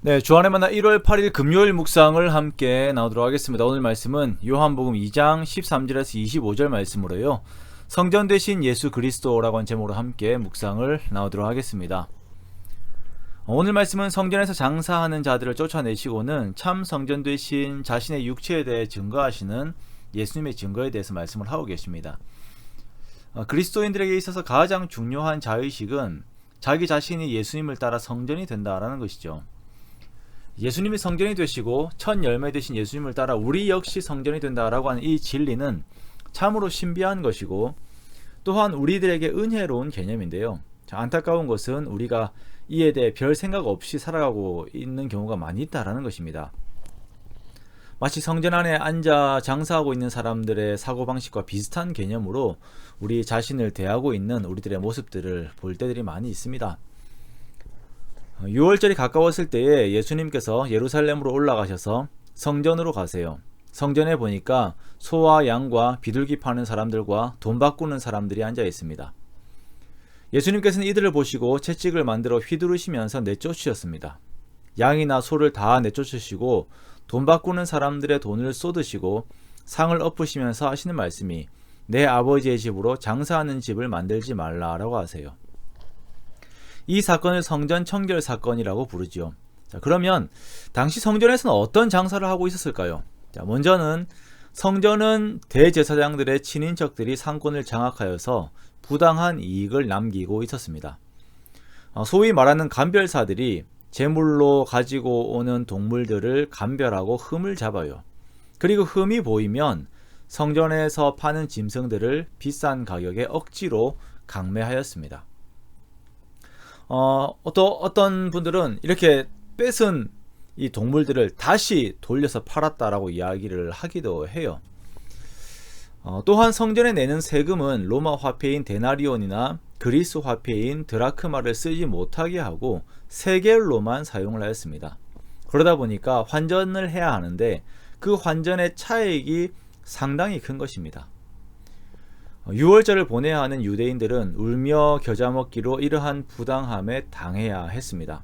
네, 주안의 만나 1월 8일 금요일 묵상을 함께 나누도록 하겠습니다. 오늘 말씀은 요한복음 2장 13절에서 25절 말씀으로요. 성전 되신 예수 그리스도라고 하는 제목으로 함께 묵상을 나누도록 하겠습니다. 오늘 말씀은 성전에서 장사하는 자들을 쫓아내시고는 참 성전 되신 자신의 육체에 대해 증거하시는 예수님의 증거에 대해서 말씀을 하고 계십니다. 그리스도인들에게 있어서 가장 중요한 자의식은 자기 자신이 예수님을 따라 성전이 된다라는 것이죠. 예수님이 성전이 되시고 첫 열매 되신 예수님을 따라 우리 역시 성전이 된다라고 하는 이 진리는 참으로 신비한 것이고 또한 우리들에게 은혜로운 개념인데요. 안타까운 것은 우리가 이에 대해 별 생각 없이 살아가고 있는 경우가 많이 있다라는 것입니다. 마치 성전 안에 앉아 장사하고 있는 사람들의 사고방식과 비슷한 개념으로 우리 자신을 대하고 있는 우리들의 모습들을 볼 때들이 많이 있습니다. 6월절이 가까웠을 때에 예수님께서 예루살렘으로 올라가셔서 성전으로 가세요. 성전에 보니까 소와 양과 비둘기 파는 사람들과 돈 바꾸는 사람들이 앉아 있습니다. 예수님께서는 이들을 보시고 채찍을 만들어 휘두르시면서 내쫓으셨습니다. 양이나 소를 다 내쫓으시고 돈 바꾸는 사람들의 돈을 쏟으시고 상을 엎으시면서 하시는 말씀이 내 아버지의 집으로 장사하는 집을 만들지 말라라고 하세요. 이 사건을 성전 청결 사건이라고 부르지요. 자, 그러면 당시 성전에서는 어떤 장사를 하고 있었을까요? 자, 먼저는 성전은 대제사장들의 친인척들이 상권을 장악하여서 부당한 이익을 남기고 있었습니다. 소위 말하는 감별사들이 제물로 가지고 오는 동물들을 감별하고 흠을 잡아요. 그리고 흠이 보이면 성전에서 파는 짐승들을 비싼 가격에 억지로 강매하였습니다. 어떤 분들은 이렇게 뺏은 이 동물들을 다시 돌려서 팔았다라고 이야기를 하기도 해요. 또한 성전에 내는 세금은 로마 화폐인 데나리온이나 그리스 화폐인 드라크마를 쓰지 못하게 하고 세겔로만 사용을 하였습니다. 그러다 보니까 환전을 해야 하는데 그 환전의 차액이 상당히 큰 것입니다. 6월절을 보내야 하는 유대인들은 울며 겨자 먹기로 이러한 부당함에 당해야 했습니다.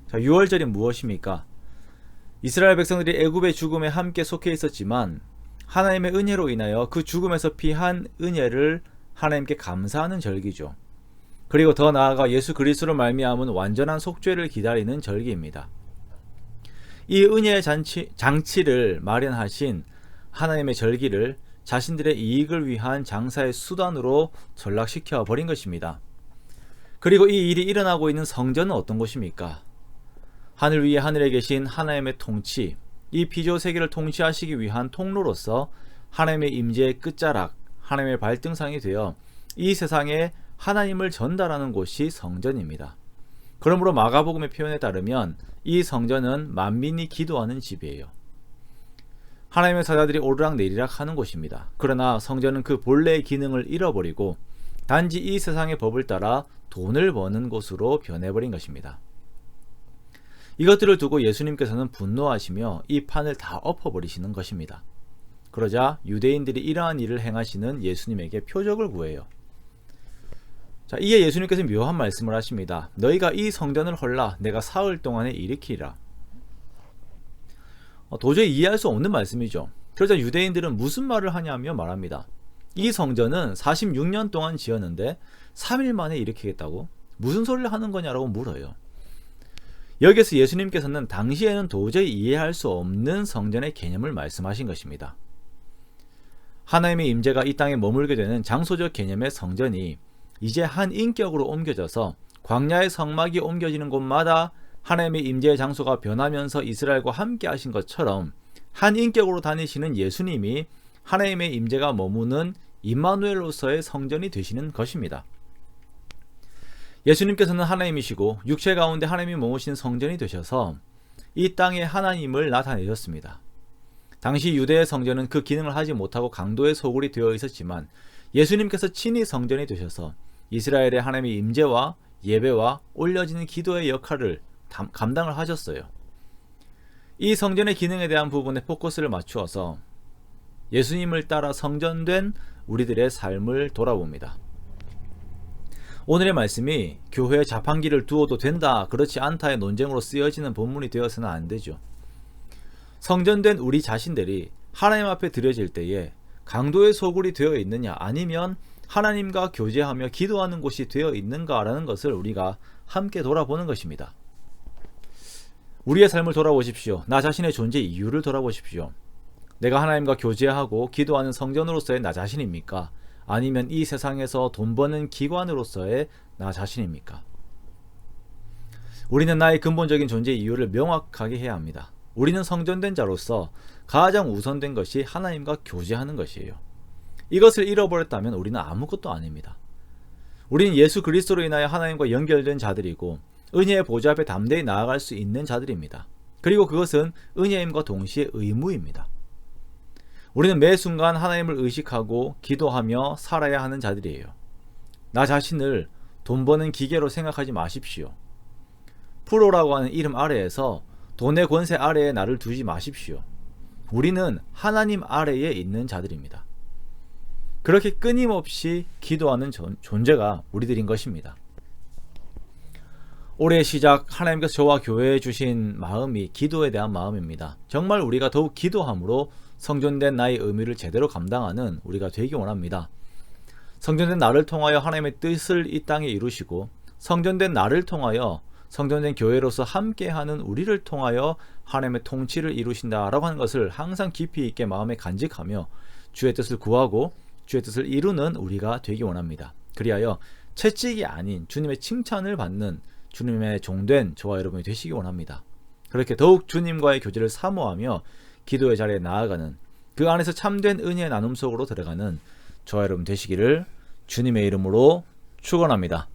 자, 6월절이 무엇입니까? 이스라엘 백성들이 애굽의 죽음에 함께 속해 있었지만 하나님의 은혜로 인하여 그 죽음에서 피한 은혜를 하나님께 감사하는 절기죠. 그리고 더 나아가 예수 그리스도로 말미암은 완전한 속죄를 기다리는 절기입니다. 이 은혜의 장치를 마련하신 하나님의 절기를 자신들의 이익을 위한 장사의 수단으로 전락시켜 버린 것입니다. 그리고 이 일이 일어나고 있는 성전은 어떤 곳입니까? 하늘 위에 하늘에 계신 하나님의 통치, 이 피조 세계를 통치하시기 위한 통로로서 하나님의 임재의 끝자락, 하나님의 발등상이 되어 이 세상에 하나님을 전달하는 곳이 성전입니다. 그러므로 마가복음의 표현에 따르면 이 성전은 만민이 기도하는 집이에요. 하나님의 사자들이 오르락내리락 하는 곳입니다. 그러나 성전은 그 본래의 기능을 잃어버리고 단지 이 세상의 법을 따라 돈을 버는 곳으로 변해버린 것입니다. 이것들을 두고 예수님께서는 분노하시며 이 판을 다 엎어버리시는 것입니다. 그러자 유대인들이 이러한 일을 행하시는 예수님에게 표적을 구해요. 자, 이에 예수님께서는 묘한 말씀을 하십니다. 너희가 이 성전을 헐라 내가 사흘 동안에 일으키리라. 도저히 이해할 수 없는 말씀이죠. 그러자 유대인들은 무슨 말을 하냐며 말합니다. 이 성전은 46년 동안 지었는데 3일 만에 일으키겠다고? 무슨 소리를 하는 거냐라고 물어요. 여기에서 예수님께서는 당시에는 도저히 이해할 수 없는 성전의 개념을 말씀하신 것입니다. 하나님의 임재가 이 땅에 머물게 되는 장소적 개념의 성전이 이제 한 인격으로 옮겨져서 광야의 성막이 옮겨지는 곳마다 하나님의 임재의 장소가 변하면서 이스라엘과 함께 하신 것처럼 한 인격으로 다니시는 예수님이 하나님의 임재가 머무는 임마누엘로서의 성전이 되시는 것입니다. 예수님께서는 하나님이시고 육체 가운데 하나님이 머무시는 성전이 되셔서 이 땅에 하나님을 나타내셨습니다. 당시 유대의 성전은 그 기능을 하지 못하고 강도의 소굴이 되어 있었지만 예수님께서 친히 성전이 되셔서 이스라엘의 하나님의 임재와 예배와 올려지는 기도의 역할을 감당을 하셨어요. 이 성전의 기능에 대한 부분에 포커스를 맞추어서 예수님을 따라 성전된 우리들의 삶을 돌아봅니다. 오늘의 말씀이 교회에 자판기를 두어도 된다, 그렇지 않다의 논쟁으로 쓰여지는 본문이 되어서는 안 되죠. 성전된 우리 자신들이 하나님 앞에 드려질 때에 강도의 소굴이 되어 있느냐, 아니면 하나님과 교제하며 기도하는 곳이 되어 있는가라는 것을 우리가 함께 돌아보는 것입니다. 우리의 삶을 돌아보십시오. 나 자신의 존재 이유를 돌아보십시오. 내가 하나님과 교제하고 기도하는 성전으로서의 나 자신입니까? 아니면 이 세상에서 돈 버는 기관으로서의 나 자신입니까? 우리는 나의 근본적인 존재 이유를 명확하게 해야 합니다. 우리는 성전된 자로서 가장 우선된 것이 하나님과 교제하는 것이에요. 이것을 잃어버렸다면 우리는 아무것도 아닙니다. 우리는 예수 그리스도로 인하여 하나님과 연결된 자들이고 은혜의 보좌 앞에 담대히 나아갈 수 있는 자들입니다. 그리고 그것은 은혜임과 동시에 의무입니다. 우리는 매 순간 하나님을 의식하고 기도하며 살아야 하는 자들이에요. 나 자신을 돈 버는 기계로 생각하지 마십시오. 프로라고 하는 이름 아래에서 돈의 권세 아래에 나를 두지 마십시오. 우리는 하나님 아래에 있는 자들입니다. 그렇게 끊임없이 기도하는 존재가 우리들인 것입니다. 올해 시작 하나님께서 저와 교회에 주신 마음이 기도에 대한 마음입니다. 정말 우리가 더욱 기도함으로 성전된 나의 의미를 제대로 감당하는 우리가 되기 원합니다. 성전된 나를 통하여 하나님의 뜻을 이 땅에 이루시고, 성전된 나를 통하여 성전된 교회로서 함께하는 우리를 통하여 하나님의 통치를 이루신다라고 하는 것을 항상 깊이 있게 마음에 간직하며 주의 뜻을 구하고 주의 뜻을 이루는 우리가 되기 원합니다. 그리하여 채찍이 아닌 주님의 칭찬을 받는 주님의 종된 저와 여러분이 되시기 원합니다. 그렇게 더욱 주님과의 교제를 사모하며 기도의 자리에 나아가는, 그 안에서 참된 은혜의 나눔 속으로 들어가는 저와 여러분 되시기를 주님의 이름으로 축원합니다.